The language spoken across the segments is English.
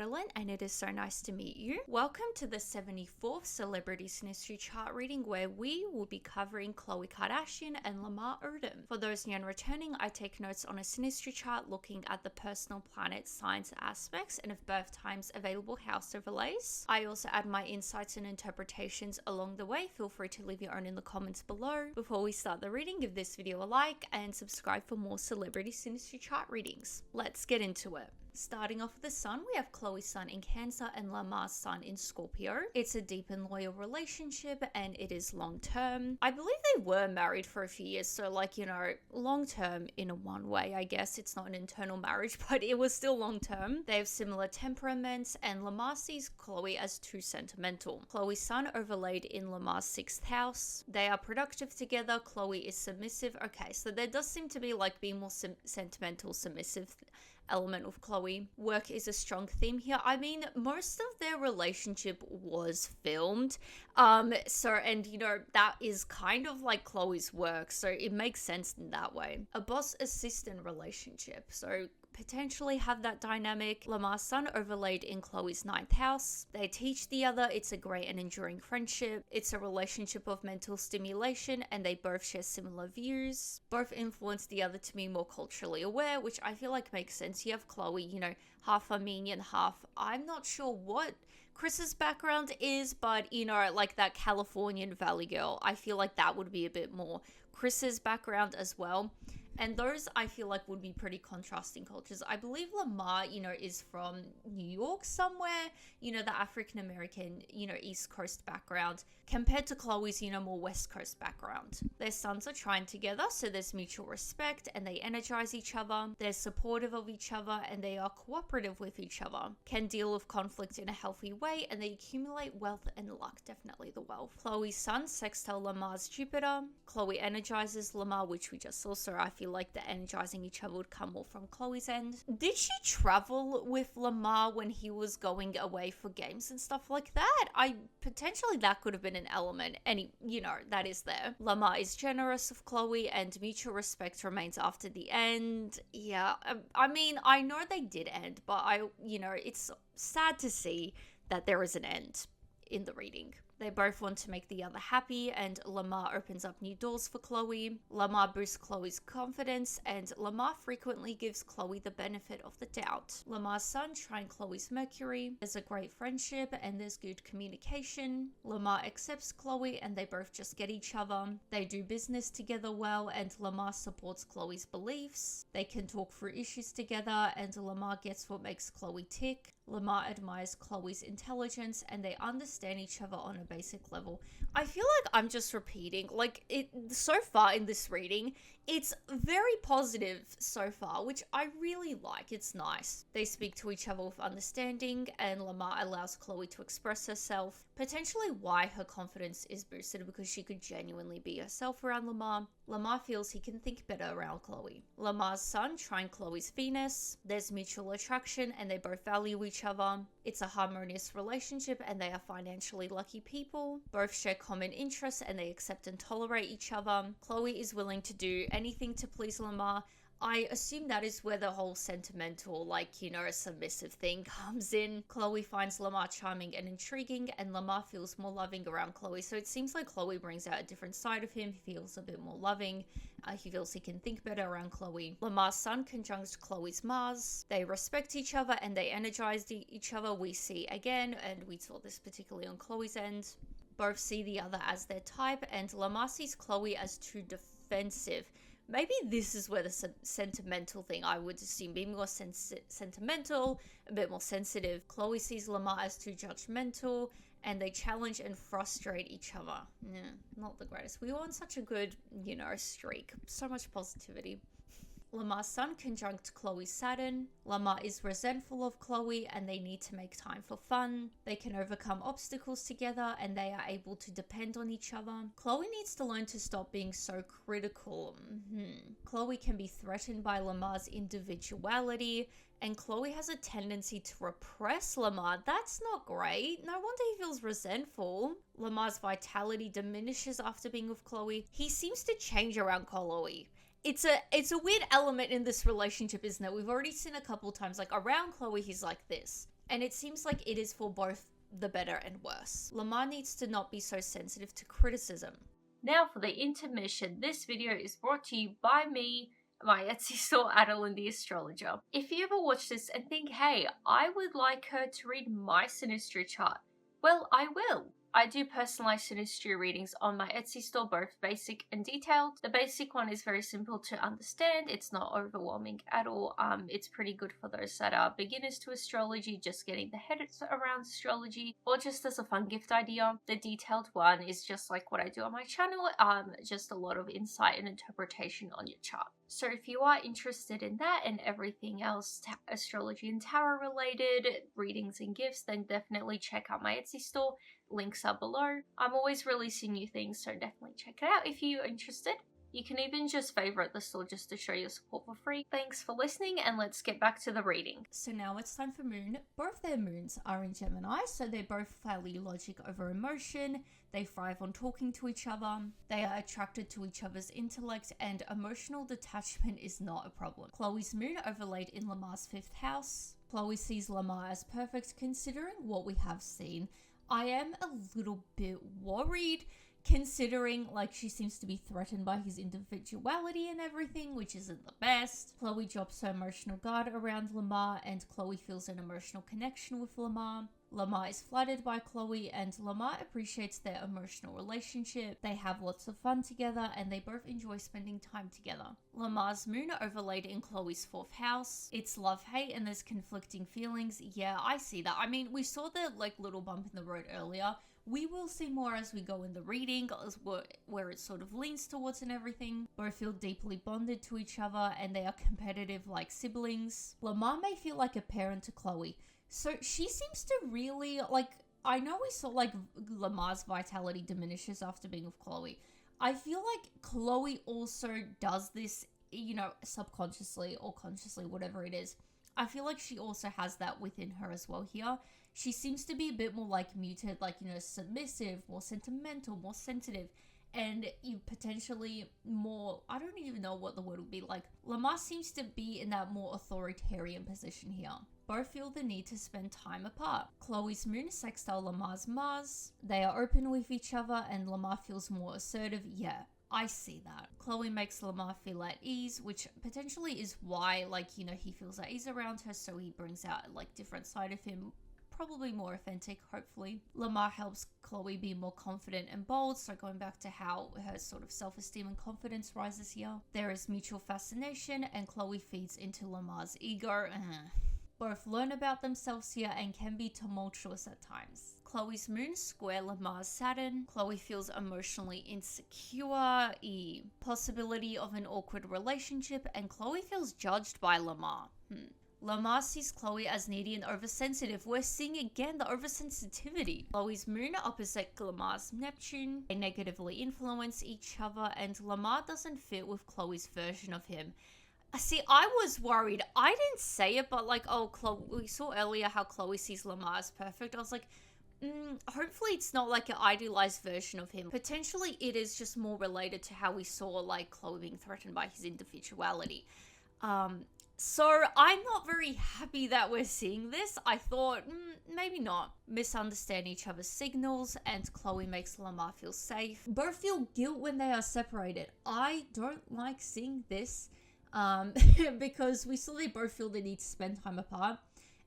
Marilyn, and it is so nice to meet you. Welcome to the 74th Celebrity Synastry chart reading, where we will be covering Khloe Kardashian and Lamar Odom. For those new and returning, I take notes on a Synastry chart looking at the personal planet, signs, aspects, and if birth times, available house overlays. I also add my insights and interpretations along the way. Feel free to leave your own in the comments below. Before we start the reading, give this video a like and subscribe for more Celebrity Synastry chart readings. Let's get into it. Starting off with the sun, we have Khloe's sun in Cancer and Lamar's sun in Scorpio. It's a deep and loyal relationship and it is long term. I believe they were married for a few years, so long term in one way, I guess. It's not an internal marriage, but it was still long term. They have similar temperaments and Lamar sees Khloe as too sentimental. Khloe's sun overlaid in Lamar's 6th house. They are productive together. Khloe is submissive. Okay, so there does seem to be being more sentimental, submissive element of Khloe. Work is a strong theme here. I mean, most of their relationship was filmed. That is kind of like Khloe's work, so it makes sense in that way. A boss-assistant relationship, so potentially have that dynamic. Lamar's sun overlaid in Khloe's 9th house. They teach the other. It's a great and enduring friendship. It's a relationship of mental stimulation and they both share similar views. Both influence the other to be more culturally aware, which I feel like makes sense. You have Khloe, half Armenian, half, I'm not sure what Chris's background is, but that Californian Valley girl. I feel like that would be a bit more Chris's background as well. And those, I feel like, would be pretty contrasting cultures. I believe Lamar, is from New York somewhere, the African-American, East Coast background, compared to Khloe's, more West Coast background. Their suns are Trine together, so there's mutual respect, and they energize each other. They're supportive of each other, and they are cooperative with each other. Can deal with conflict in a healthy way, and they accumulate wealth and luck, definitely the wealth. Khloe's sun, Sextile Lamar's Jupiter. Khloe energizes Lamar, which we just saw, so I feel like the energizing each other would come more from Khloe's end. Did she travel with Lamar when he was going away for games and stuff like that? Potentially that could have been an element, and that is there. Lamar is generous of Khloe and mutual respect remains after the end. Yeah, I know they did end, but it's sad to see that there is an end in the reading. They both want to make the other happy, and Lamar opens up new doors for Khloe. Lamar boosts Khloe's confidence, and Lamar frequently gives Khloe the benefit of the doubt. Lamar's sun trine Khloe's Mercury. There's a great friendship, and there's good communication. Lamar accepts Khloe, and they both just get each other. They do business together well, and Lamar supports Khloe's beliefs. They can talk through issues together, and Lamar gets what makes Khloe tick. Lamar admires Khloe's intelligence, and they understand each other on a basic level. I feel like I'm just repeating, so far in this reading, it's very positive so far, which I really like. It's nice. They speak to each other with understanding, and Lamar allows Khloe to express herself, potentially why her confidence is boosted because she could genuinely be herself around Lamar. Lamar feels he can think better around Khloe. Lamar's sun trine Khloe's Venus. There's mutual attraction and they both value each other. It's a harmonious relationship and they are financially lucky people. Both share common interests and they accept and tolerate each other. Khloe is willing to do anything to please Lamar. I assume that is where the whole sentimental, submissive thing comes in. Khloe finds Lamar charming and intriguing, and Lamar feels more loving around Khloe. So it seems like Khloe brings out a different side of him. He feels a bit more loving. He feels he can think better around Khloe. Lamar's sun conjunct Khloe's Mars. They respect each other and they energize each other. We see again, and we saw this particularly on Khloe's end. Both see the other as their type, and Lamar sees Khloe as too defensive. Maybe this is where the sentimental thing, I would assume, being more sentimental, a bit more sensitive. Khloe sees Lamar as too judgmental, and they challenge and frustrate each other. Yeah, not the greatest. We were on such a good, streak. So much positivity. Lamar's sun conjunct Khloe's Saturn. Lamar is resentful of Khloe and they need to make time for fun. They can overcome obstacles together and they are able to depend on each other. Khloe needs to learn to stop being so critical. Khloe can be threatened by Lamar's individuality, and Khloe has a tendency to repress Lamar. That's not great. No wonder he feels resentful. Lamar's vitality diminishes after being with Khloe. He seems to change around Khloe. It's a weird element in this relationship, isn't it? We've already seen a couple times, around Khloe, he's like this. And it seems like it is for both the better and worse. Lamar needs to not be so sensitive to criticism. Now for the intermission. This video is brought to you by me, my Etsy store, Adeline the Astrologer. If you ever watch this and think, hey, I would like her to read my Synastry chart, well, I will. I do personalized Synastry readings on my Etsy store, both basic and detailed. The basic one is very simple to understand. It's not overwhelming at all. It's pretty good for those that are beginners to astrology, just getting the head around astrology, or just as a fun gift idea. The detailed one is just like what I do on my channel, just a lot of insight and interpretation on your chart. So if you are interested in that and everything else astrology and tarot related, readings and gifts, then definitely check out my Etsy store. Links are below. I'm always releasing new things, so definitely check it out if you're interested. You can even just favorite the store just to show your support for free. Thanks for listening, and let's get back to the reading. So now it's time for Moon. Both their moons are in Gemini, so they're both fairly logic over emotion. They thrive on talking to each other. They are attracted to each other's intellect, and emotional detachment is not a problem. Khloe's moon overlaid in Lamar's 5th house. Khloe sees Lamar as perfect considering what we have seen. I am a little bit worried considering like she seems to be threatened by his individuality and everything, which isn't the best. Khloe drops her emotional guard around Lamar, and Khloe feels an emotional connection with Lamar. Lamar is flattered by Khloe, and Lamar appreciates their emotional relationship. They have lots of fun together, and they both enjoy spending time together. Lamar's moon overlaid in Khloe's 4th house. It's love-hate, and there's conflicting feelings. Yeah, I see that. I mean, we saw the like little bump in the road earlier. We will see more as we go in the reading, where it sort of leans towards and everything. Both feel deeply bonded to each other, and they are competitive like siblings. Lamar may feel like a parent to Khloe. So she seems to really, like, I know we saw, like, Lamar's vitality diminishes after being with Khloe. I feel like Khloe also does this, you know, subconsciously or consciously, whatever it is. I feel like she also has that within her as well here. She seems to be a bit more, like, muted, like, you know, submissive, more sentimental, more sensitive, and you potentially more, I don't even know what the word would be, like, Lamar seems to be in that more authoritarian position here. Both feel the need to spend time apart. Khloe's moon sextile Lamar's Mars. They are open with each other, and Lamar feels more assertive. Yeah, I see that. Khloe makes Lamar feel at ease, which potentially is why, like, you know, he feels at ease around her, so he brings out, like, different side of him, probably more authentic, hopefully. Lamar helps Khloe be more confident and bold, so going back to how her sort of self-esteem and confidence rises here. There is mutual fascination, and Khloe feeds into Lamar's ego. Both learn about themselves here and can be tumultuous at times. Khloe's moon square Lamar's Saturn. Khloe feels emotionally insecure, possibility of an awkward relationship, and Khloe feels judged by Lamar. Lamar sees Khloe as needy and oversensitive. We're seeing again the oversensitivity. Khloe's moon opposite Lamar's Neptune. They negatively influence each other, and Lamar doesn't fit with Khloe's version of him. See, I was worried. I didn't say it, but like, oh, Khloe, we saw earlier how Khloe sees Lamar as perfect. I was like, hopefully it's not like an idealized version of him. Potentially it is just more related to how we saw like Khloe being threatened by his individuality. So I'm not very happy that we're seeing this. I thought, maybe not. Misunderstand each other's signals, and Khloe makes Lamar feel safe. Both feel guilt when they are separated. I don't like seeing this. Because we saw they both feel the need to spend time apart.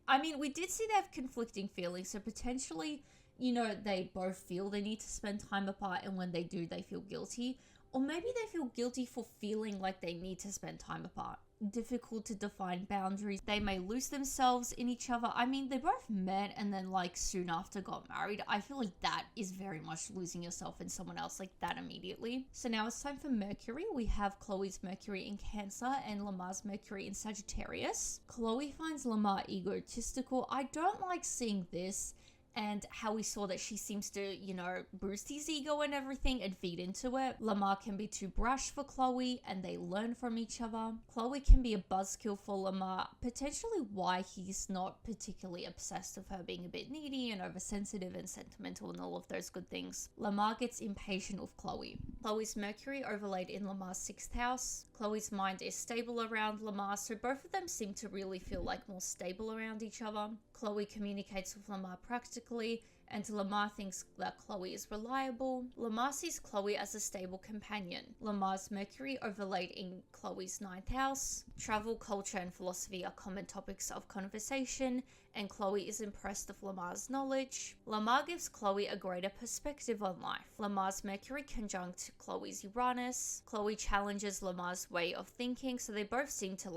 I mean, we did see they have conflicting feelings, so potentially, you know, they both feel they need to spend time apart, and when they do, they feel guilty. Or maybe they feel guilty for feeling like they need to spend time apart. Difficult to define boundaries. They may lose themselves in each other. I mean, they both met and then like soon after got married. I feel like that is very much losing yourself in someone else like that immediately. So now it's time for Mercury. We have Khloe's Mercury in Cancer and Lamar's Mercury in Sagittarius. Khloe finds Lamar egotistical. I don't like seeing this. And how we saw that she seems to, you know, boost his ego and everything and feed into it. Lamar can be too brash for Khloe, and they learn from each other. Khloe can be a buzzkill for Lamar, potentially why he's not particularly obsessed with her being a bit needy and oversensitive and sentimental and all of those good things. Lamar gets impatient with Khloe. Khloe's Mercury overlaid in Lamar's 6th house. Khloe's mind is stable around Lamar, so both of them seem to really feel like more stable around each other. Khloe communicates with Lamar practically, and Lamar thinks that Khloe is reliable. Lamar sees Khloe as a stable companion. Lamar's Mercury overlaid in Khloe's 9th house. Travel, culture, and philosophy are common topics of conversation, and Khloe is impressed with Lamar's knowledge. Lamar gives Khloe a greater perspective on life. Lamar's Mercury conjunct Khloe's Uranus. Khloe challenges Lamar's way of thinking, so they both seem to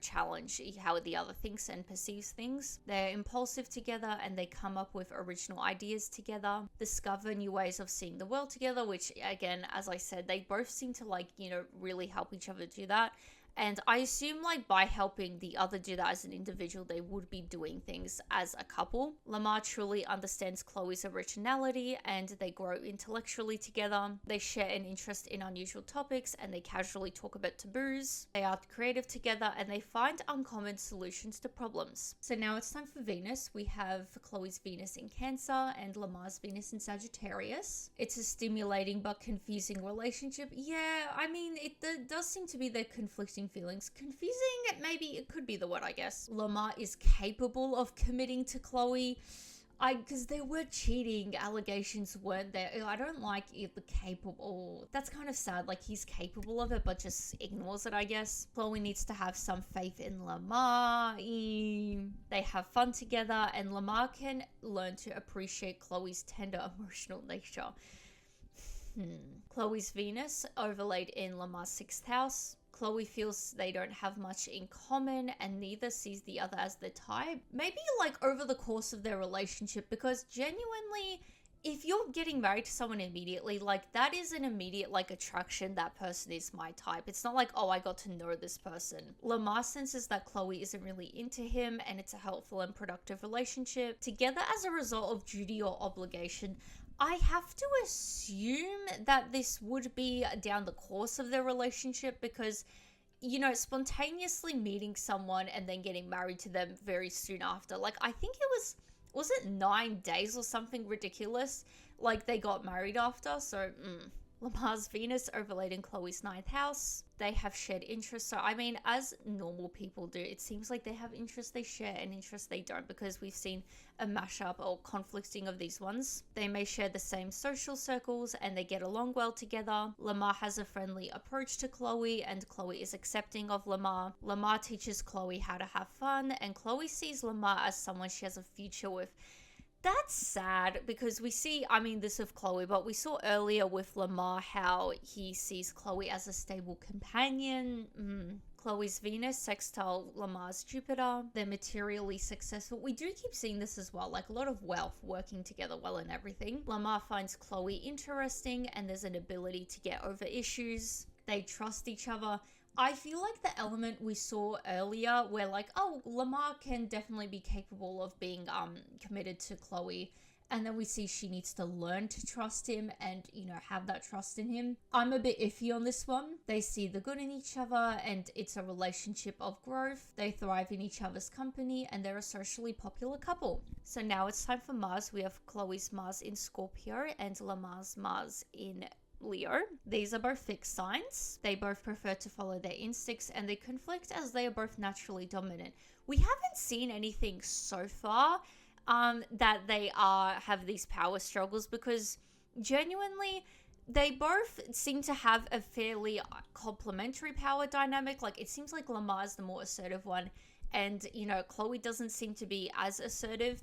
challenge how the other thinks and perceives things. They're impulsive together, and they come up with original ideas together, discover new ways of seeing the world together, which again, as I said, they both seem to really help each other do that. And I assume by helping the other do that as an individual, they would be doing things as a couple. Lamar truly understands Khloe's originality, and they grow intellectually together. They share an interest in unusual topics, and they casually talk about taboos. They are creative together, and they find uncommon solutions to problems. So now it's time for Venus. We have Khloe's Venus in Cancer and Lamar's Venus in Sagittarius. It's a stimulating but confusing relationship. Yeah, I mean, it does seem to be their conflicting feelings. Confusing, maybe it could be the word, I guess. Lamar is capable of committing to Khloe. Because there were cheating allegations, weren't there? I don't like the capable. That's kind of sad. He's capable of it, but just ignores it, I guess. Khloe needs to have some faith in Lamar. They have fun together, and Lamar can learn to appreciate Khloe's tender emotional nature. Khloe's Venus overlaid in Lamar's 6th house. Khloe feels they don't have much in common, and neither sees the other as the type. Maybe over the course of their relationship, because genuinely, if you're getting married to someone immediately, that is an immediate attraction. That person is my type. It's not oh, I got to know this person. Lamar senses that Khloe isn't really into him, and it's a helpful and productive relationship. Together as a result of duty or obligation, I have to assume that this would be down the course of their relationship, because, spontaneously meeting someone and then getting married to them very soon after. I think it was it 9 days or something ridiculous? They got married after, so, Lamar's Venus overlaid in Khloe's 9th house. They have shared interests. So, I mean, as normal people do, it seems like they have interests they share and interests they don't, because we've seen a mashup or conflicting of these ones. They may share the same social circles, and they get along well together. Lamar has a friendly approach to Khloe, and Khloe is accepting of Lamar. Lamar teaches Khloe how to have fun, and Khloe sees Lamar as someone she has a future with. That's sad, because we see, this of Khloe, but we saw earlier with Lamar how he sees Khloe as a stable companion. Khloe's Venus, Sextile Lamar's Jupiter. They're materially successful. We do keep seeing this as well, a lot of wealth working together well and everything. Lamar finds Khloe interesting, and there's an ability to get over issues. They trust each other. I feel like the element we saw earlier where Lamar can definitely be capable of being committed to Khloe, and then we see she needs to learn to trust him and, have that trust in him. I'm a bit iffy on this one. They see the good in each other, and it's a relationship of growth. They thrive in each other's company, and they're a socially popular couple. So now it's time for Mars. We have Khloe's Mars in Scorpio and Lamar's Mars in Leo. These are both fixed signs. They both prefer to follow their instincts, and they conflict as they are both naturally dominant. We haven't seen anything so far that they have these power struggles, because genuinely they both seem to have a fairly complementary power dynamic. It seems like Lamar's the more assertive one, and Khloe doesn't seem to be as assertive.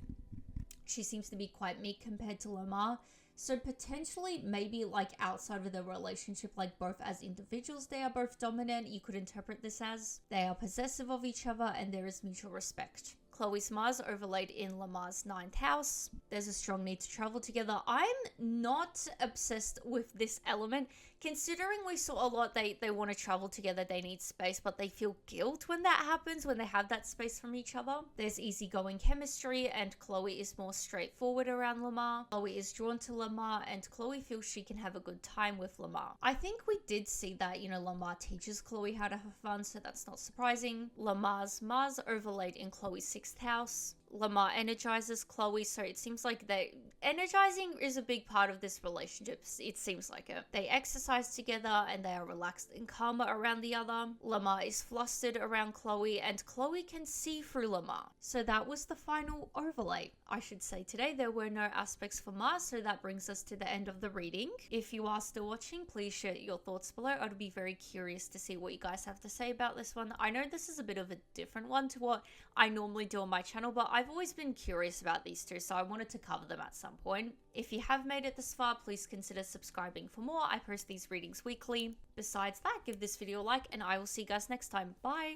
She seems to be quite meek compared to Lamar. So potentially, maybe outside of the relationship, both as individuals, they are both dominant. You could interpret this as they are possessive of each other, and there is mutual respect. Khloe's Mars overlaid in Lamar's 9th house. There's a strong need to travel together. I'm not obsessed with this element, considering we saw a lot. They want to travel together, they need space, but they feel guilt when that happens, when they have that space from each other. There's easygoing chemistry, and Khloe is more straightforward around Lamar. Khloe is drawn to Lamar, and Khloe feels she can have a good time with Lamar. I think we did see that, Lamar teaches Khloe how to have fun, so that's not surprising. Lamar's Mars overlaid in Khloe's 6th house. Lamar energizes Khloe, so it seems like energizing is a big part of this relationship. It seems like it. They exercise together and they are relaxed and calmer around the other. Lamar is flustered around Khloe and Khloe can see through Lamar. So that was the final overlay. I should say today there were no aspects for Mars, so that brings us to the end of the reading. If you are still watching, please share your thoughts below. I'd be very curious to see what you guys have to say about this one. I know this is a bit of a different one to what I normally do on my channel, but I've always been curious about these two, so I wanted to cover them at some point. If you have made it this far, please consider subscribing for more. I post these readings weekly. Besides that, give this video a like, and I will see you guys next time. Bye!